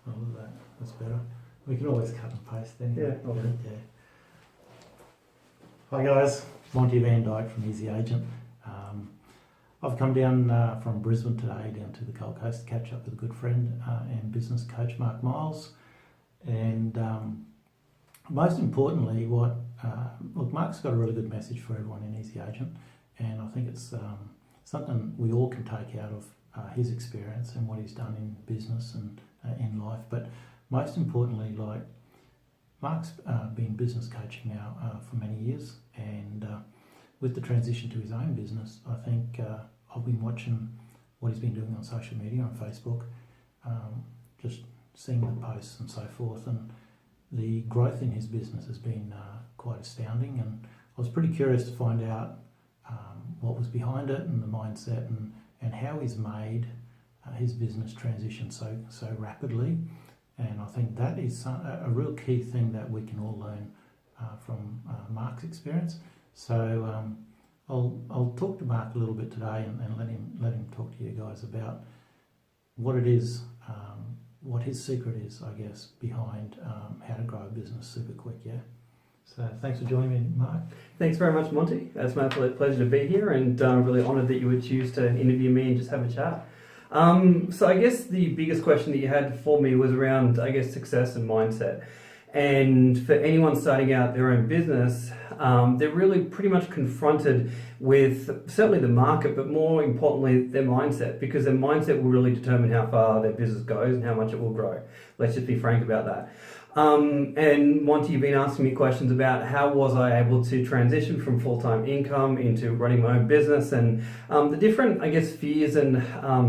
I love that. That's better. We can always cut and paste then. Yeah, okay. Yeah. Hi guys, Monty Van Dyke from Easy Agent. I've come down from Brisbane today down to the Gold Coast to catch up with a good friend and business coach, Marc Miles. And most importantly, look, Marc's got a really good message for everyone in Easy Agent, and I think it's something we all can take out of his experience and what he's done in business and in life. But most importantly, like, Marc's been business coaching now for many years, and with the transition to his own business, I think I've been watching what he's been doing on social media, on Facebook, just seeing the posts and so forth, and the growth in his business has been quite astounding. And I was pretty curious to find out what was behind it and the mindset, and how he's made his business transition so rapidly. And I think that is a real key thing that we can all learn from Marc's experience. So I'll talk to Marc a little bit today and let him talk to you guys about what it is, what his secret is, I guess, behind how to grow a business super quick. Yeah. So thanks for joining me, Marc. Thanks very much, Monty. It's my pleasure to be here, and I'm really honoured that you would choose to interview me and just have a chat. So I guess the biggest question that you had for me was around, I guess, success and mindset. And for anyone starting out their own business, they're really pretty much confronted with certainly the market, but more importantly, their mindset, because their mindset will really determine how far their business goes and how much it will grow. Let's just be frank about that. And Monty, you've been asking me questions about how was I able to transition from full-time income into running my own business, and the different, I guess, fears and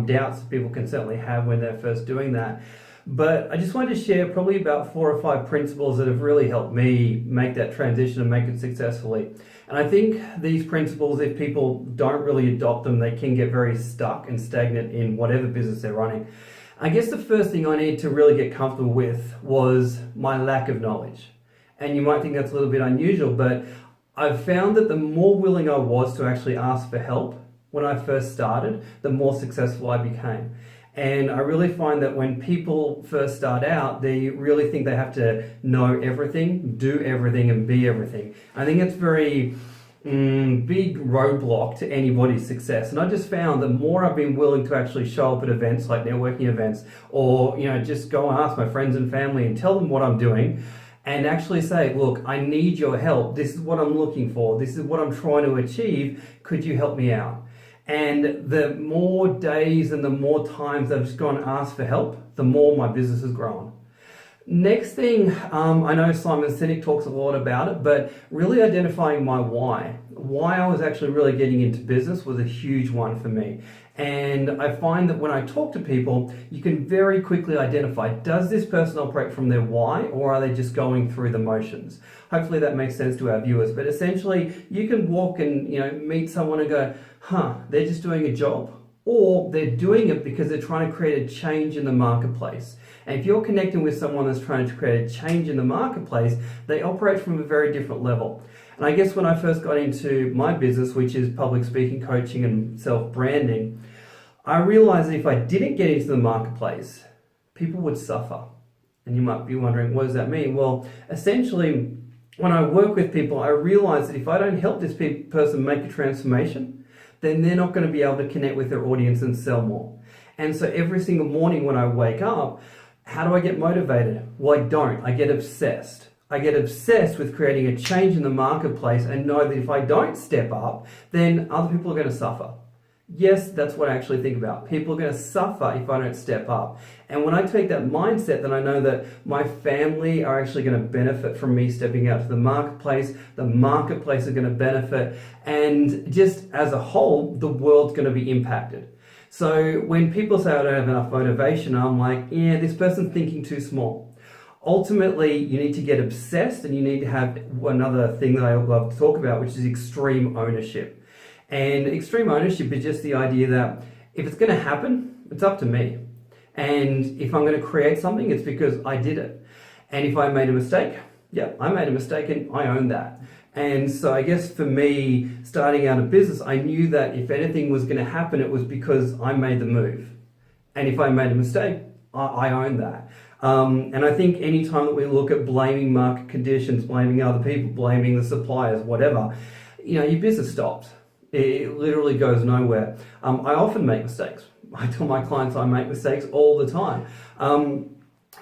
doubts that people can certainly have when they're first doing that. But I just wanted to share probably about 4 or 5 principles that have really helped me make that transition and make it successfully. And I think these principles, if people don't really adopt them, they can get very stuck and stagnant in whatever business they're running. I guess the first thing I need to really get comfortable with was my lack of knowledge. And you might think that's a little bit unusual, but I've found that the more willing I was to actually ask for help when I first started, the more successful I became. And I really find that when people first start out, they really think they have to know everything, do everything, and be everything. I think it's very big roadblock to anybody's success. And I just found the more I've been willing to actually show up at events like networking events, or just go and ask my friends and family and tell them what I'm doing, and actually say, look, I need your help. This is what I'm looking for. This is what I'm trying to achieve. Could you help me out? And the more days and the more times I've just gone and asked for help, the more my business has grown. Next thing, I know Simon Sinek talks a lot about it, but really identifying my why. Why I was actually really getting into business was a huge one for me. And I find that when I talk to people, you can very quickly identify, does this person operate from their why, or are they just going through the motions? Hopefully that makes sense to our viewers. But essentially, you can walk and meet someone and go, they're just doing a job. Or they're doing it because they're trying to create a change in the marketplace. And if you're connecting with someone that's trying to create a change in the marketplace, they operate from a very different level. And I guess when I first got into my business, which is public speaking, coaching, and self-branding, I realized that if I didn't get into the marketplace, people would suffer. And you might be wondering, what does that mean? Well, essentially, when I work with people, I realize that if I don't help this person make a transformation, then they're not going to be able to connect with their audience and sell more. And so every single morning when I wake up, how do I get motivated? Well, I don't. I get obsessed. I get obsessed with creating a change in the marketplace and know that if I don't step up, then other people are going to suffer. Yes, that's what I actually think about. People are going to suffer if I don't step up. And when I take that mindset, then I know that my family are actually going to benefit from me stepping out to the marketplace is going to benefit, and just as a whole, the world's going to be impacted. So when people say I don't have enough motivation, I'm like, yeah, this person's thinking too small. Ultimately, you need to get obsessed, and you need to have another thing that I love to talk about, which is extreme ownership. And extreme ownership is just the idea that if it's going to happen, it's up to me. And if I'm going to create something, it's because I did it. And if I made a mistake, yeah, I made a mistake and I own that. And so I guess for me, starting out a business, I knew that if anything was going to happen, it was because I made the move. And if I made a mistake, I own that. And I think any time that we look at blaming market conditions, blaming other people, blaming the suppliers, whatever, your business stops. It literally goes nowhere. I often make mistakes. I tell my clients I make mistakes all the time.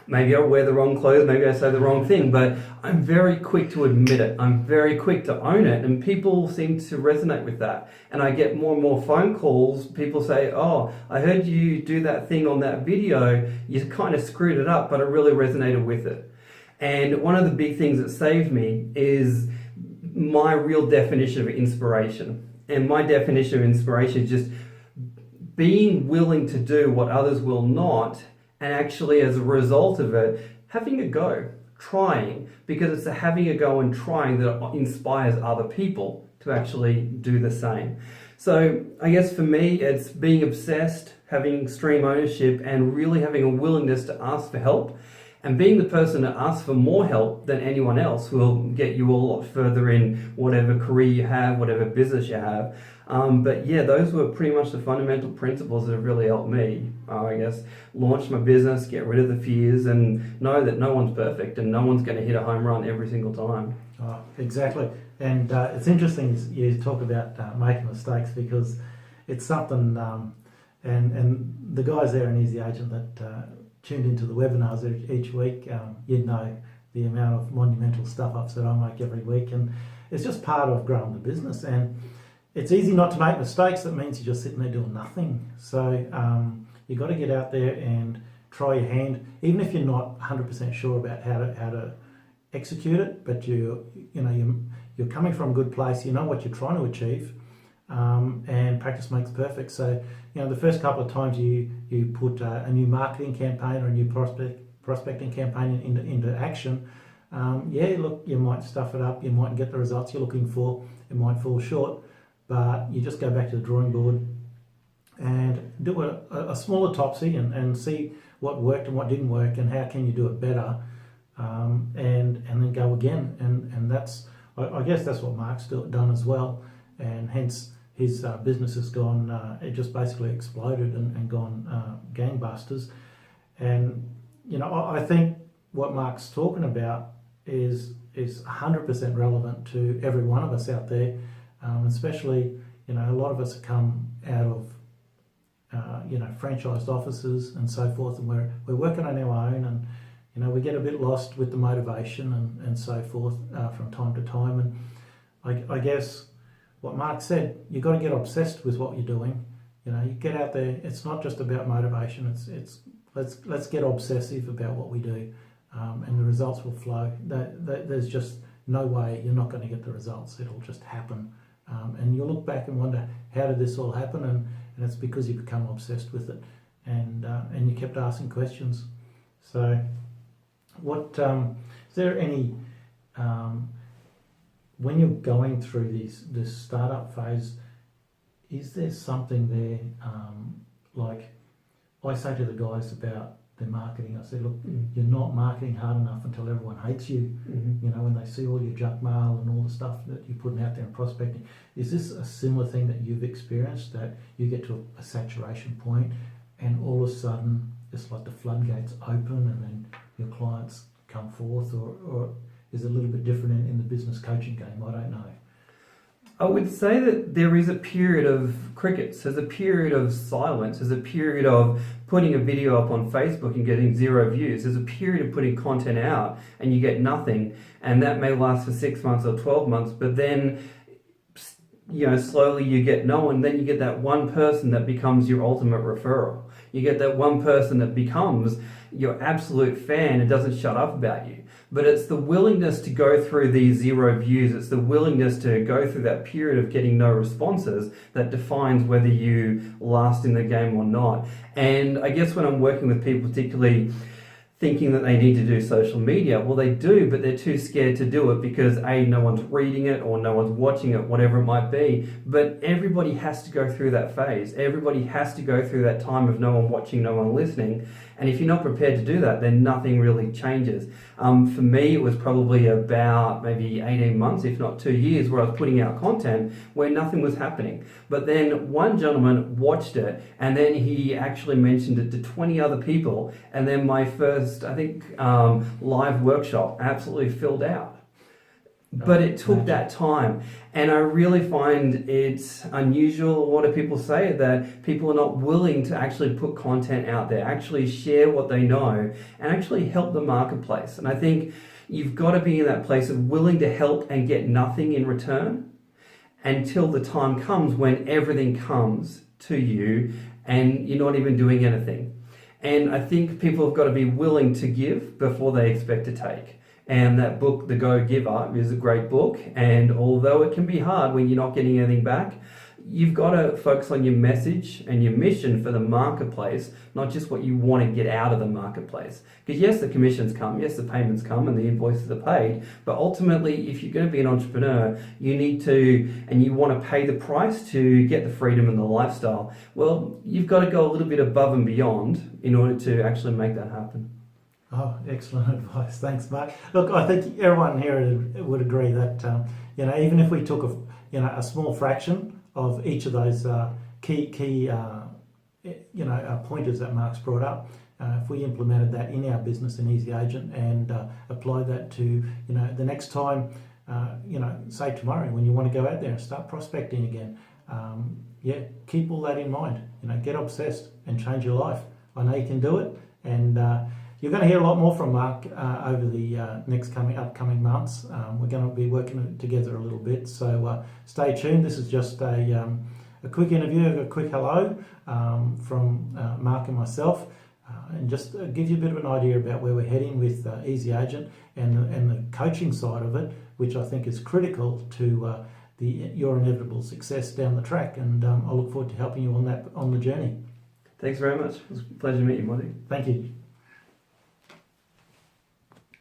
Maybe I wear the wrong clothes, maybe I say the wrong thing, but I'm very quick to admit it. I'm very quick to own it, and people seem to resonate with that. And I get more and more phone calls. People say, oh, I heard you do that thing on that video. You kind of screwed it up, but I really resonated with it. And one of the big things that saved me is my real definition of inspiration. And my definition of inspiration is just being willing to do what others will not, and actually as a result of it, having a go, trying, because it's the having a go and trying that inspires other people to actually do the same. So I guess for me, it's being obsessed, having extreme ownership, and really having a willingness to ask for help, and being the person that asks for more help than anyone else will get you a lot further in whatever career you have, whatever business you have. But yeah, those were pretty much the fundamental principles that have really helped me, I guess, launch my business, get rid of the fears, and know that no one's perfect and no one's going to hit a home run every single time. Oh, exactly. And it's interesting you talk about making mistakes, because it's something, and the guys there in Easy Agent that tuned into the webinars each week, you'd know the amount of monumental stuff-ups that I make every week, and it's just part of growing the business. And it's easy not to make mistakes. That means you're just sitting there doing nothing. So you've got to get out there and try your hand, even if you're not 100% sure about how to execute it. But you're coming from a good place. You know what you're trying to achieve, and practice makes perfect. So the first couple of times you put a new marketing campaign or a new prospecting campaign into action, look, you might stuff it up. You mightn't get the results you're looking for. It might fall short. But you just go back to the drawing board and do a smaller topsy and see what worked and what didn't work, and how can you do it better, and then go again. And that's, I guess that's what Marc's done as well, and hence his business has gone, it just basically exploded and gone gangbusters. And I think what Marc's talking about is 100% relevant to every one of us out there. Especially, a lot of us come out of, franchised offices and so forth, and we're working on our own, and we get a bit lost with the motivation and so forth from time to time. And I guess what Marc said, you've got to get obsessed with what you're doing. You get out there. It's not just about motivation. It's let's get obsessive about what we do, and the results will flow. There's just no way you're not going to get the results. It'll just happen. And you'll look back and wonder, how did this all happen? And it's because you become obsessed with it, and you kept asking questions. So, what is there any when you're going through this startup phase? Is there something there, like I say to the guys about their marketing? I say, look, you're not marketing hard enough until everyone hates you. When they see all your junk mail and all the stuff that you're putting out there and prospecting. Is this a similar thing that you've experienced, that you get to a saturation point and all of a sudden it's like the floodgates open and then your clients come forth, or is it a little bit different in the business coaching game? I don't know. I would say that there is a period of crickets, there's a period of silence, there's a period of putting a video up on Facebook and getting 0 views, there's a period of putting content out and you get nothing, and that may last for 6 months or 12 months, but then slowly you get no one, then you get that one person that becomes your ultimate referral. You get that one person that becomes your absolute fan and doesn't shut up about you. But it's the willingness to go through these 0 views, it's the willingness to go through that period of getting no responses that defines whether you last in the game or not. And I guess when I'm working with people, particularly thinking that they need to do social media, well, they do, but they're too scared to do it because A, no one's reading it or no one's watching it, whatever it might be. But everybody has to go through that phase. Everybody has to go through that time of no one watching, no one listening. And if you're not prepared to do that, then nothing really changes. For me, it was probably about maybe 18 months, if not 2 years, where I was putting out content where nothing was happening. But then one gentleman watched it, and then he actually mentioned it to 20 other people. And then my first first, I think, live workshop absolutely filled out. But it took that time, and I really find it's unusual. What do people say? That people are not willing to actually put content out there, actually share what they know, and actually help the marketplace. And I think you've got to be in that place of willing to help and get nothing in return until the time comes when everything comes to you and you're not even doing anything. And I think people have got to be willing to give before they expect to take. And that book, The Go Giver, is a great book. And although it can be hard when you're not getting anything back, you've got to focus on your message and your mission for the marketplace, not just what you want to get out of the marketplace. Because yes, the commissions come, yes, the payments come and the invoices are paid. But ultimately, if you're going to be an entrepreneur, you need to, and you want to pay the price to get the freedom and the lifestyle. Well, you've got to go a little bit above and beyond in order to actually make that happen. Oh, excellent advice. Thanks, Mark. Look, I think everyone here would agree that, even if we took a small fraction of each of those key pointers that Mark's brought up, if we implemented that in our business in Easy Agent and applied that to, the next time, say tomorrow when you want to go out there and start prospecting again, keep all that in mind. Get obsessed and change your life. I know you can do it, and you're going to hear a lot more from Mark over the upcoming months. We're going to be working together a little bit, so stay tuned. This is just a quick interview, a quick hello from Mark and myself, and just give you a bit of an idea about where we're heading with Easy Agent and the coaching side of it, which I think is critical to your inevitable success down the track. And I look forward to helping you on the journey. Thanks very much. It was a pleasure to meet you, Monty. Thank you.